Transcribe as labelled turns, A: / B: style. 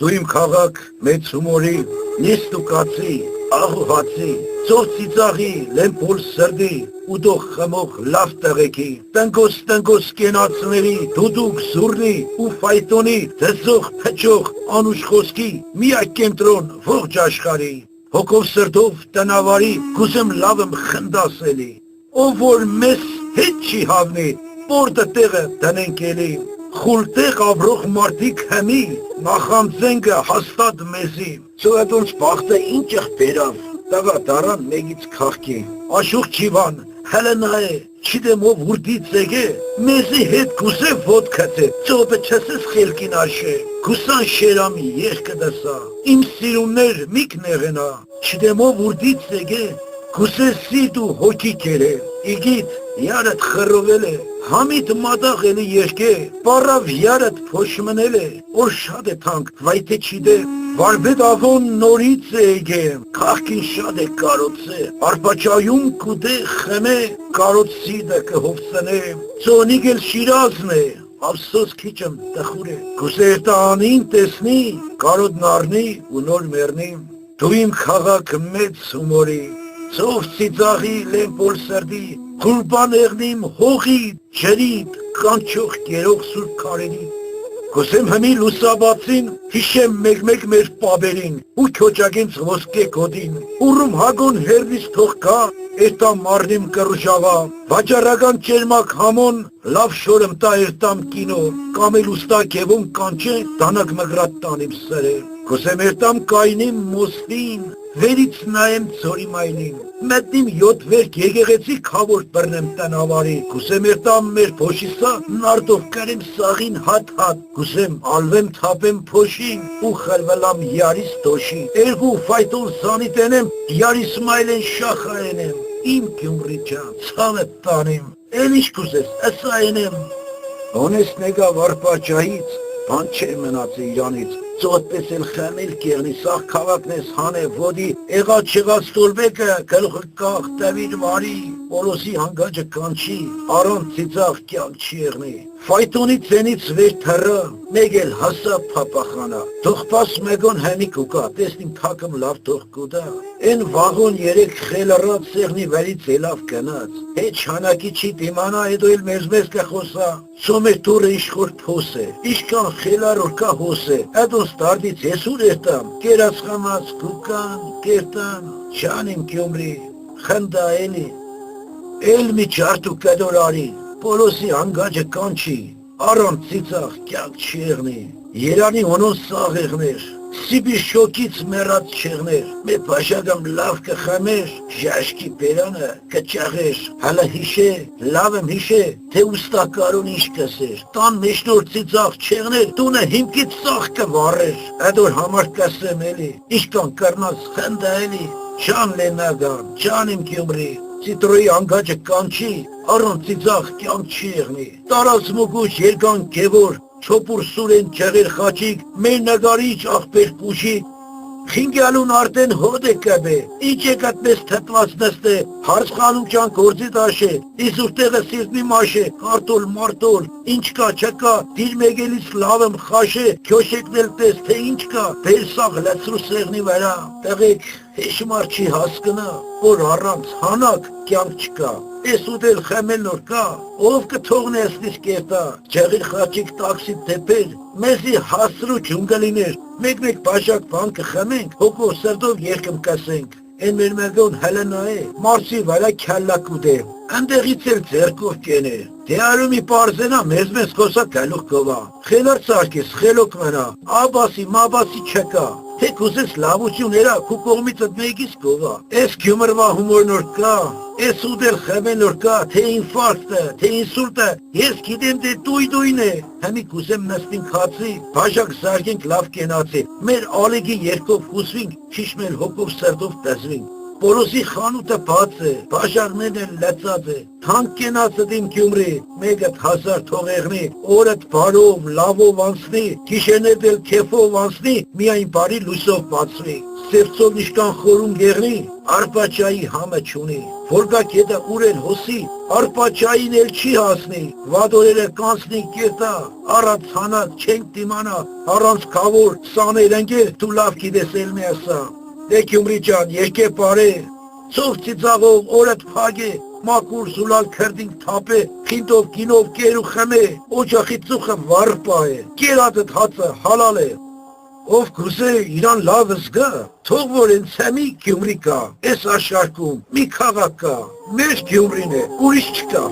A: Դու իմ քաղաք մեծ հումորի, նիստ ու կացի, աղ ու հացի, ծով ծիծաղի, լեմփոլ սրդի, ուտող խմող լավ տեղեքի, տնգոս կենացների, դուդուկ զուրնի ու ֆայտոնի, դզող փչող անուշ խոսքի, միակ կենտրոն ողջ աշխարհի, հոգով սրտով տնավարի, կուզեմ լավեմ խնդասելի, ով որ մեզ հետ չի հավնի, որտե տեղը տնենք էլի, խուլտեղ ավրող մարդիկ հմի, նախամձենգը հաստատ մեզի, ծոյատոնց բախտը ինջեղ բերավ, տղա դարան մեգից քաղքի, աշուղ չիվան, հելը նայե, չիդեմ ով ուրդից էգե, մեզի հետ կուսե ոտքաթե, ծոբը չսես խելքին աշե, կուսան շերամի երկը դասա, իմ սիրուններ միք նեղենա, չիդեմ ով ուրդից էգե, կուսե սիտ ու հոգի կերը, իգիտ յարդ խռովել է, համիտ մադաղ էլի երկե, պարավ յարդ փոշմնել է, որ շատ է թանք, վայթե չիդե, վարվետ ավոն նորից է էգեմ, քաղքին շատ է կարոցե, արպաչայում կուդե խմե, կարոց սիդը կհովսնե, ծոնիգ էլ շիրազն է, ափսոս քիչմ տխուր է, կուսերտա անին տեսնի, կարոտ նարնի ու նոր մեռնի, դու իմ քաղաք մեծ հումորի, ծով ծիծաղի լեմփոլ սրդի, Խուրբան եղնիմ հողիդ, ջրիդ, կանչող կերող սուրբ քարերի, կոսեմ հմի լուսաբացին, հիշեմ մեկ մեր պաբերին, ու քոճագինց ոսկե կոդին, ուրում հագոն հերվից թող կա, էրտամ մարնիմ կռժավա, վաճարական ճերմակ համոն, լավ շորմ տա էրտամ կինո, կամ էլ ուստա կևոն կանչե, դանակ մգրատ տանիմ սրե, կոսեմ էրտամ կայնիմ մոստին, վերից նայեմ ծորի մայնին, մտնիմ յոթ վերք եկեղեցի քավոր բռնեմ տնավարի, կուսեմ էրտամ մեր փոշիսա, նարդով կրեմ սաղին հատ, կուսեմ ալվեմ թապեմ փոշին, ու խրվելամ յարիս դոշի, էրգու ֆայտոն սանի տենեմ, յարիս մայլեն շախայենեմ, իմ Գյումրի ջան, ցավը տանիմ, էլ ինչ կուզես, ասա ենեմ, հոնես նեգա վարպաճայից, բան չէր մնացի իրանից, ծոտպես էլ խմել կեղնի, սաղ քաղաքն ես հանե ոտի, էղած չեղած ստորբեկը, գլխը կաղ, տևիր վարի, Պոլոսի հանգաճը կանչի, առանց ծիծաղ կյանք չի եղնի, ֆայտոնի ծենից վեր թռը, մեկ էլ հասա փապախանա, թող պաս մեգոն հենիկ ուկա, տեսնիմ թակım լավ թող կուդա, են վաղոն երեք խելառած սեղնի վերից էլավ կնած, հետ շանակի չի դիմանա, հետո էլ մեզ կխոսա, սոմեր թուրը իշխոր փոս է, իշկան խելառոր կա հոս է, հետո ստարդից ես ուր երտամ, կերած խամած կուկան, կերտան, չանիմ Գյումրի, խնդա էլի, էլ մի ջարդու կդորարի, Պոլոսի հանգաճը կանչի, առանց ծիծաղ կյանք չի եղնի, Երանի հոնոն սաղ եղներ, Սիբի շոկից մեռած չեղներ, մե բաշագամ լավ կխմեր, ժաշկի բերանը կճաղեր, հալա հիշե, լավ եմ հիշե, թե ուստա կարուն ինչ կսեր, տան մեջնոր ծիծաղ չեղներ, տունը հիմքից սաղ կվարեր, այդոր համար կսեմ էլի, իշկան կրնած խնդա էլի, ջան լենագան, ջան իմ Գյումրի, Ծիտրոյի հանգաճը կանչի, առանց ծիծաղ կյանք չի եղնի, տարած մուգուչ երգան գևոր, չոպուր սուրեն ջեղեր խաչիկ, մեր նգարիչ աղբեր պուշիկ, խինգյալուն արդեն հոդ է կբե, ինչ եկատ մեզ թպված նստե, հարցխանում ճան գործի տաշե, իսուր տեղը սիրտնի մաշե, կարտոլ մարտոլ, ինչ կա չկա, դիր մեգելից լավ եմ խաշե, քյոշեկնել տես, թե ինչ կա, բեր սաղ լեցրու սեղնի վրա, տեղեք հեշմար չի հասկնա, որ առանց հանակ կյանք չկա, ես ուտել խմել նոր կա, ով կթողնի ասնից կերտա, ջեղիր խաչիկ տաքսի թեպեր, մեզի հասրու ջունգլիներ, մեկ բաշակ բան կխմենք, հոգով սրտով երկմ կասենք, են մեր մերգոն հելնա է, մարսի վրա քյալլակ ուդե, ընդեղից էլ ձերկով կենե, թե արումի պարզենա մեզ խոսա գալուղ կովա, խելար ծարկես, խելոք մնա, աբասի, մաբասի չկա, թե կուզես լավություն էրա, քու կողմիցդ մեգիս կովա, ես Գյումրվա հումոր նոր կա, ես ուդել խմել նոր կա, թե ինֆարկտը, թե ինսուլտը, ես գիտեմ թե դույն է, հմի կուզեմ նստին խացի, բաշակ զարգենք լավ կենացի, մեր ալեգի երկով հուսվինք, չիշմել հոգով սրտով տզվինք, Պորոսի խանութը բաց է, բաժարներն են լծած է, թանկ կենացդ իմ Գյումրի, մեկդ 1000 թողեղնի, օրդ բարով, լավով անցնի, գիշերներդ էլ քեֆով անցնի, միայն բարի լույսով բացվի, սերծով նիշկան խորում գեղնի, արպաճայի համը չունի, որգակ հետը ուրել հոսի, արպաճային էլ չի հասնի, վադորերը կանցնի կետա, առանց հանած չենք դիմանա, առանց կավոր սաներ ընկել, դու լավ գիտես էլ մի ասա, դե Գյումրի ջան, երկե բարե, ծով ծիծաղով օրդ փագե, մակուր զուլալ քրդինք թապե, խինտով գինով կեր ու խմե, օջախի ծուխը վարպա է, կերատդ հացը հալալ է, ով գուզե իրան լավ զգա, թող որ են ցեմի Գյումրի կա, այս աշխարհում մի քաղաք կա, մեր Գյումրին է, ուրիշ չկա։